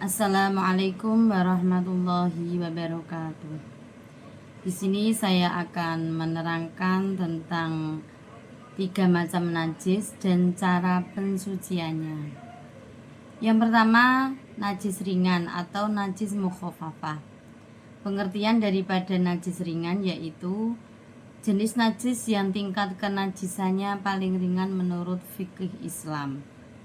Assalamualaikum warahmatullahi wabarakatuh. Di sini saya akan menerangkan tentang 3 macam najis dan cara pensuciannya. Yang pertama, najis ringan atau najis mukhafafah. Pengertian daripada najis ringan yaitu jenis najis yang tingkat kenajisannya paling ringan menurut fikih Islam.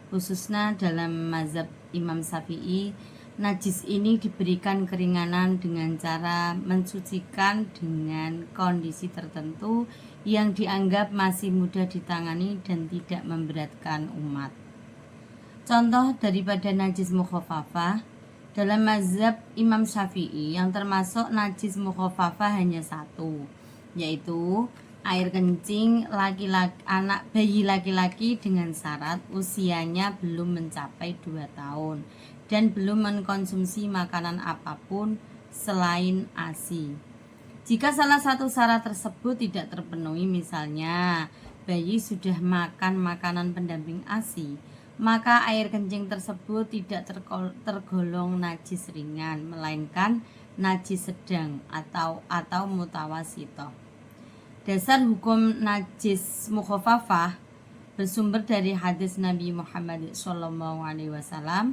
Khususnya dalam mazhab Imam Syafi'i, najis ini diberikan keringanan dengan cara mensucikan dengan kondisi tertentu yang dianggap masih mudah ditangani dan tidak memberatkan umat. Contoh daripada najis mukhafafah, dalam mazhab Imam Syafi'i yang termasuk najis mukhafafah hanya satu, yaitu air kencing anak bayi laki-laki dengan syarat usianya belum mencapai 2 tahun dan belum mengkonsumsi makanan apapun selain ASI. Jika salah satu syarat tersebut tidak terpenuhi, misalnya bayi sudah makan makanan pendamping ASI, maka air kencing tersebut tidak tergolong najis ringan, melainkan najis sedang atau mutawasitoh. Dasar hukum najis mukhafafah bersumber dari hadis Nabi Muhammad SAW.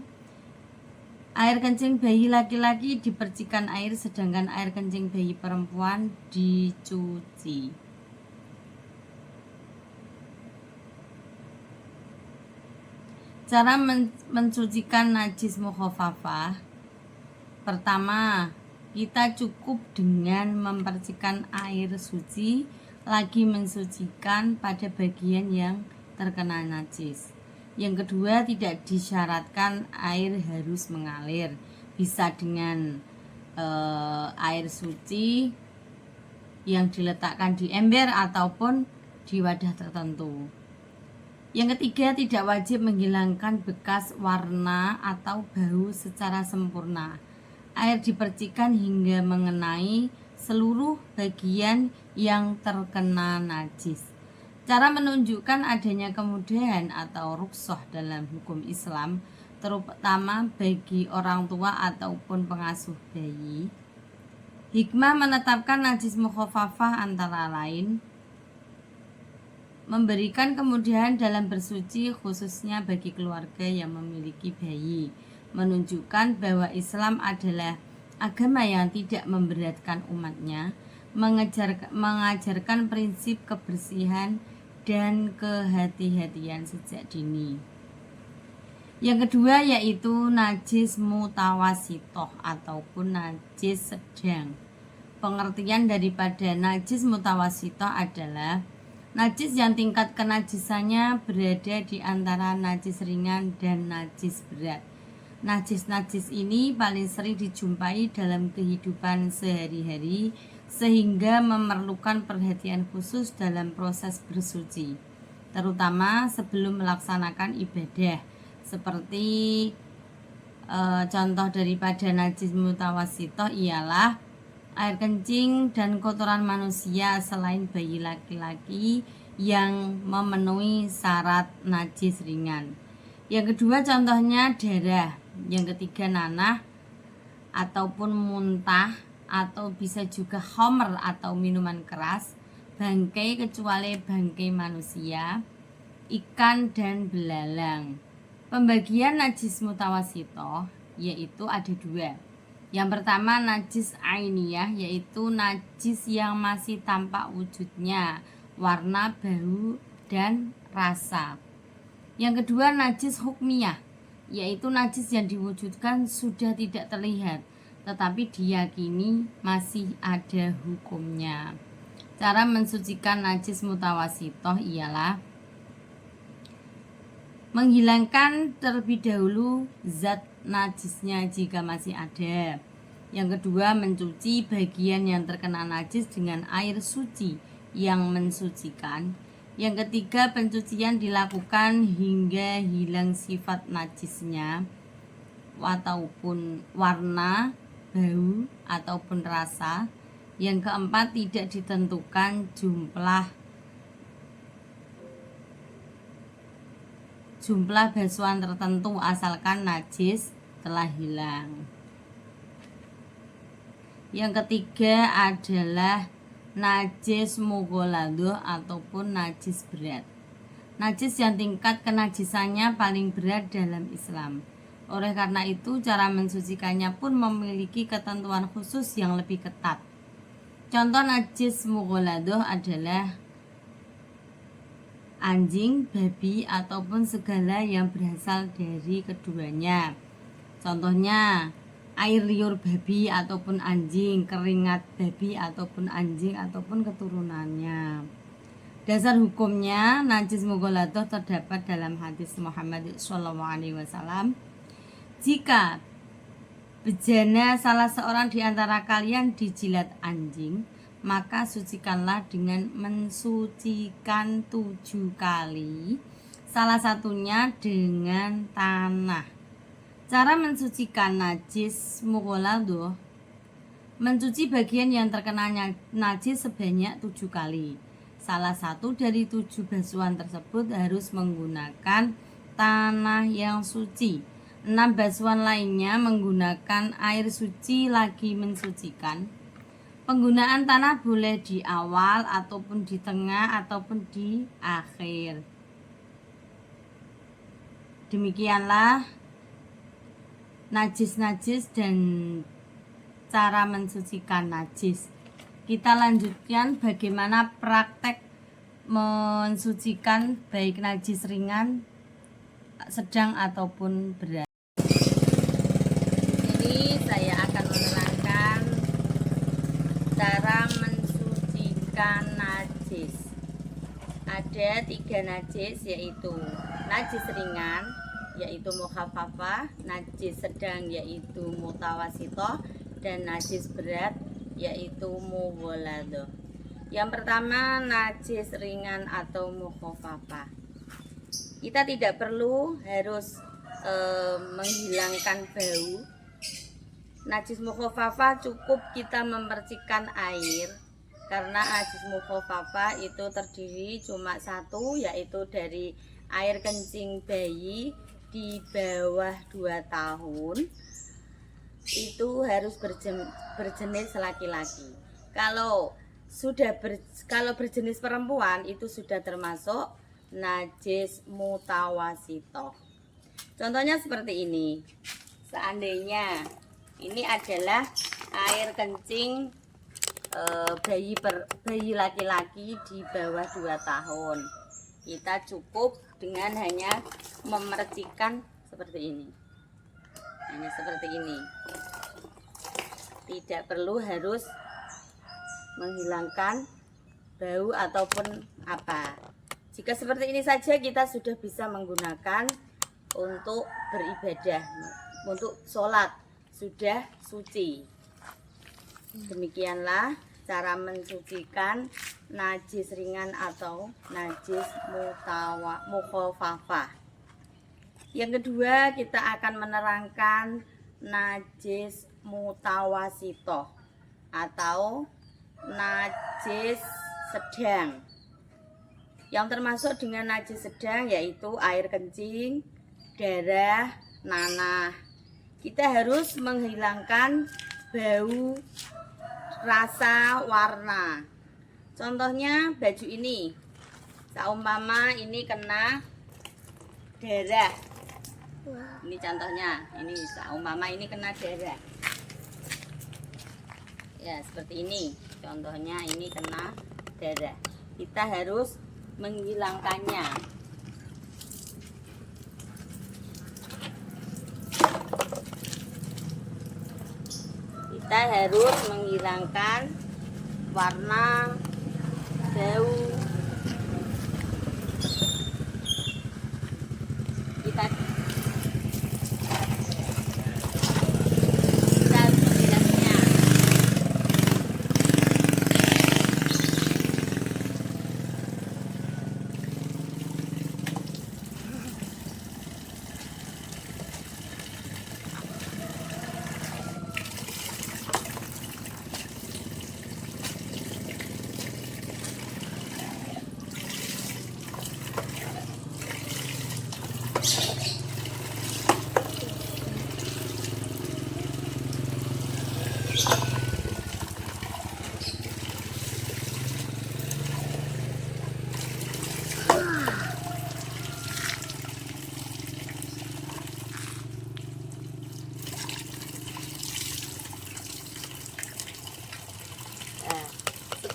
Air kencing bayi laki-laki dipercikan air, sedangkan air kencing bayi perempuan dicuci. Cara mensucikan najis mukhafafah. Pertama, kita cukup dengan mempercikan air suci, lagi mensucikan pada bagian yang terkena najis. Yang kedua, tidak disyaratkan air harus mengalir, bisa dengan air suci yang diletakkan di ember ataupun di wadah tertentu. Yang ketiga, tidak wajib menghilangkan bekas warna atau bau secara sempurna. Air dipercikan hingga mengenai seluruh bagian yang terkena najis. Cara menunjukkan adanya kemudahan atau rukhsah dalam hukum Islam, terutama bagi orang tua ataupun pengasuh bayi. Hikmah menetapkan najis mukhafafah antara lain memberikan kemudahan dalam bersuci, khususnya bagi keluarga yang memiliki bayi, menunjukkan bahwa Islam adalah agama yang tidak memberatkan umatnya, mengajarkan prinsip kebersihan dan kehati-hatian sejak dini. Yang kedua yaitu najis mutawasitoh ataupun najis sedang. Pengertian daripada najis mutawasitoh adalah najis yang tingkat kenajisannya berada di antara najis ringan dan najis berat. Najis-najis ini paling sering dijumpai dalam kehidupan sehari-hari sehingga memerlukan perhatian khusus dalam proses bersuci, terutama sebelum melaksanakan ibadah. Seperti contoh daripada najis mutawasitoh ialah air kencing dan kotoran manusia selain bayi laki-laki yang memenuhi syarat najis ringan. Yang kedua contohnya darah. Yang ketiga nanah ataupun muntah, atau bisa juga khamr atau minuman keras, bangkai kecuali bangkai manusia, ikan dan belalang. Pembagian najis mutawasitoh yaitu ada 2. Yang pertama najis ainiyah, yaitu najis yang masih tampak wujudnya, warna, bau, dan rasa. Yang kedua najis hukmiyah, yaitu najis yang diwujudkan sudah tidak terlihat, tetapi diyakini masih ada hukumnya. Cara mensucikan najis mutawasitoh ialah menghilangkan terlebih dahulu zat najisnya jika masih ada. Yang kedua, mencuci bagian yang terkena najis dengan air suci yang mensucikan. Yang ketiga, pencucian dilakukan hingga hilang sifat najisnya ataupun warna, bau, ataupun rasa. Yang keempat, tidak ditentukan jumlah basuhan tertentu asalkan najis telah hilang. Yang ketiga adalah najis mughaladhah ataupun najis berat. Najis yang tingkat kenajisannya paling berat dalam Islam. Oleh karena itu, cara mensucikannya pun memiliki ketentuan khusus yang lebih ketat. Contoh najis mughaladhah adalah anjing, babi, ataupun segala yang berasal dari keduanya. Contohnya, air liur babi ataupun anjing, keringat babi ataupun anjing ataupun keturunannya. Dasar hukumnya, najis mughaladhah terdapat dalam hadis Muhammad SAW. Jika bejana salah seorang di antara kalian dijilat anjing, maka sucikanlah dengan mensucikan 7 kali, salah satunya dengan tanah. Cara mensucikan najis mughaladhah: mencuci bagian yang terkena najis sebanyak 7 kali. Salah satu dari 7 basuhan tersebut harus menggunakan tanah yang suci. 6 basuhan lainnya menggunakan air suci lagi mensucikan. Penggunaan tanah boleh di awal ataupun di tengah ataupun di akhir. Demikianlah najis-najis dan cara mensucikan najis. Kita lanjutkan bagaimana praktek mensucikan baik najis ringan, sedang ataupun berat. Ini saya akan menerangkan cara mensucikan najis. Ada 3 najis, yaitu najis ringan yaitu mukhaffafah, najis sedang yaitu mutawasithah, dan najis berat yaitu mughaladhah. Yang pertama, najis ringan atau mukhaffafah. Kita tidak perlu harus menghilangkan bau. Najis mukhaffafah cukup kita memercikkan air, karena najis mukhaffafah itu terdiri cuma 1, yaitu dari air kencing bayi di bawah 2 tahun. Itu harus berjenis laki-laki. Kalau berjenis perempuan itu sudah termasuk najis mutawasithah. Contohnya seperti ini. Seandainya ini adalah air kencing bayi laki-laki di bawah 2 tahun. Kita cukup dengan hanya memercikkan seperti ini. Hanya seperti ini. Tidak perlu harus menghilangkan bau ataupun apa. Jika seperti ini saja kita sudah bisa menggunakan untuk beribadah, untuk sholat, sudah suci. Demikianlah cara mensucikan najis ringan atau najis mukhaffafah. Yang kedua, kita akan menerangkan najis mutawasithah atau najis sedang. Yang termasuk dengan najis sedang yaitu air kencing, darah, nanah. Kita harus menghilangkan bau, rasa, warna. Contohnya baju ini, seumpama ini kena darah. Ini contohnya, ini seumpama ini kena darah. Ya, seperti ini. Contohnya ini kena darah. Kita harus menghilangkannya. Kita harus menghilangkan warna, bau. Kita menghilangnya.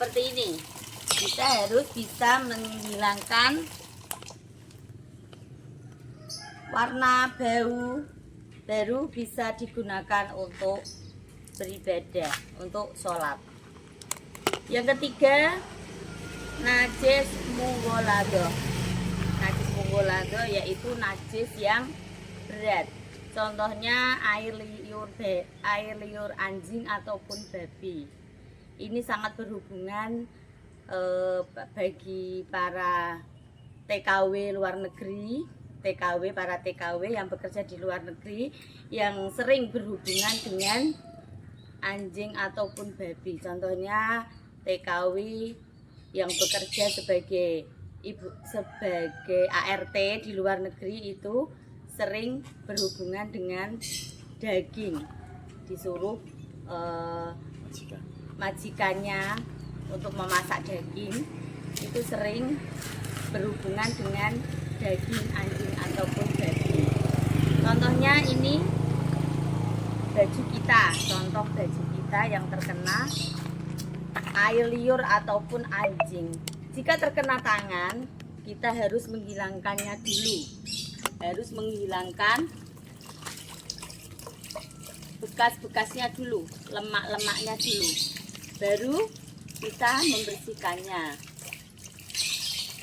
seperti ini. Kita harus bisa menghilangkan warna bau, baru bisa digunakan untuk beribadah, untuk sholat. Yang ketiga, najis mughalladhah. Najis mughalladhah yaitu najis yang berat. Contohnya air liur anjing ataupun babi. Ini sangat berhubungan bagi para TKW luar negeri, para TKW yang bekerja di luar negeri yang sering berhubungan dengan anjing ataupun babi. Contohnya TKW yang bekerja sebagai ART di luar negeri itu sering berhubungan dengan daging, disuruh majikannya untuk memasak daging, itu sering berhubungan dengan daging anjing ataupun babi. Contohnya ini baju kita, contoh baju kita yang terkena air liur ataupun anjing. Jika terkena tangan, kita harus menghilangkannya dulu. Harus menghilangkan bekas-bekasnya dulu, lemak-lemaknya dulu. Baru kita membersihkannya.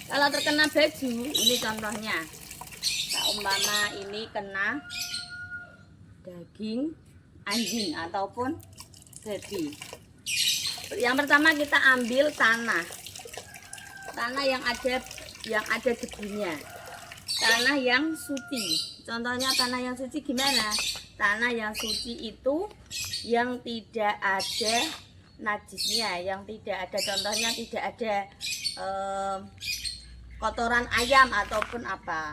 Kalau terkena baju, ini contohnya. Umpama ini kena daging anjing ataupun babi. Yang pertama kita ambil tanah yang ada debunya, tanah yang suci. Contohnya tanah yang suci gimana? Tanah yang suci itu yang tidak ada najisnya, yang tidak ada, contohnya tidak ada kotoran ayam ataupun apa.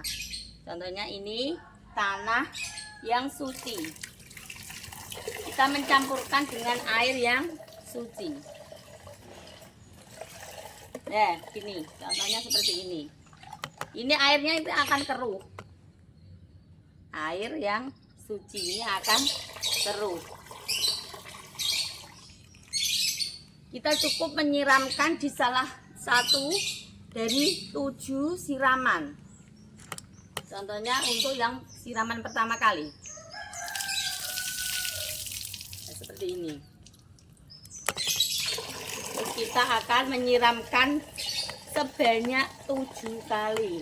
Contohnya ini tanah yang suci. Kita mencampurkan dengan air yang suci. Nah, gini, contohnya seperti ini. Ini airnya itu akan keruh. Air yang suci ini akan keruh. Kita cukup menyiramkan di salah satu dari 7 siraman. Contohnya untuk yang siraman pertama kali. Nah, seperti ini. Terus kita akan menyiramkan sebanyak 7 kali.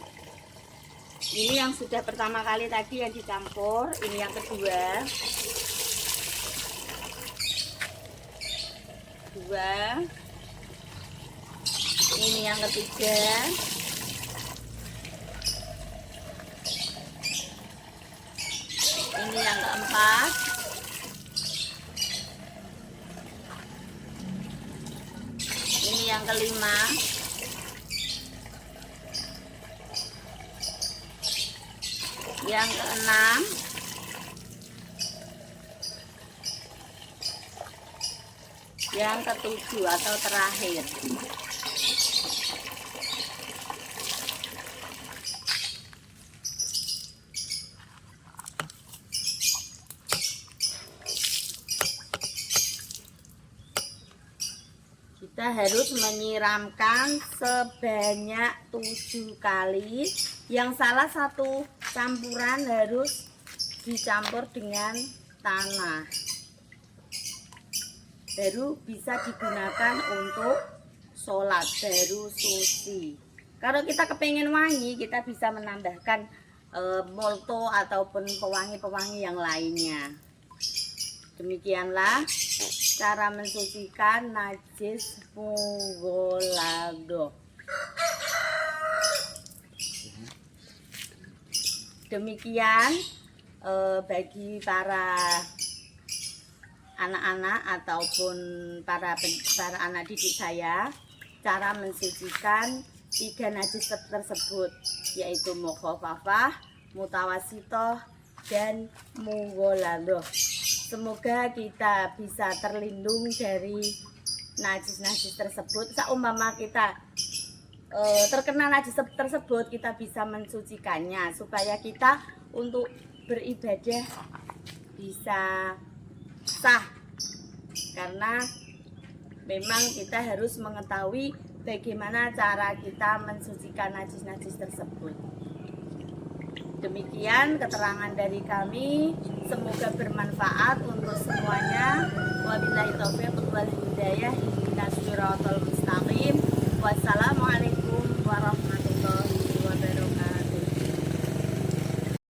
Ini yang sudah pertama kali tadi yang dicampur, ini yang kedua. Ini yang ketiga. Ini yang keempat. Ini yang kelima. Yang keenam. Yang ketujuh atau terakhir. Kita harus menyiramkan sebanyak 7 kali. Yang salah satu campuran harus dicampur dengan tanah. Baru bisa digunakan untuk sholat, baru suci. Kalau kita kepengen wangi, kita bisa menambahkan molto ataupun pewangi-pewangi yang lainnya. Demikianlah cara mensucikan najis mughalladhah. Demikian bagi para anak-anak ataupun para anak didik saya, cara mensucikan 3 najis tersebut, yaitu mukhafafah, mutawasitoh, dan mughalladhah. Semoga kita bisa terlindung dari najis-najis tersebut. Seumpama kita terkena najis tersebut, kita bisa mensucikannya supaya kita untuk beribadah bisa sah. Karena memang kita harus mengetahui bagaimana cara kita mensucikan najis-najis tersebut. Demikian keterangan dari kami, semoga bermanfaat untuk semua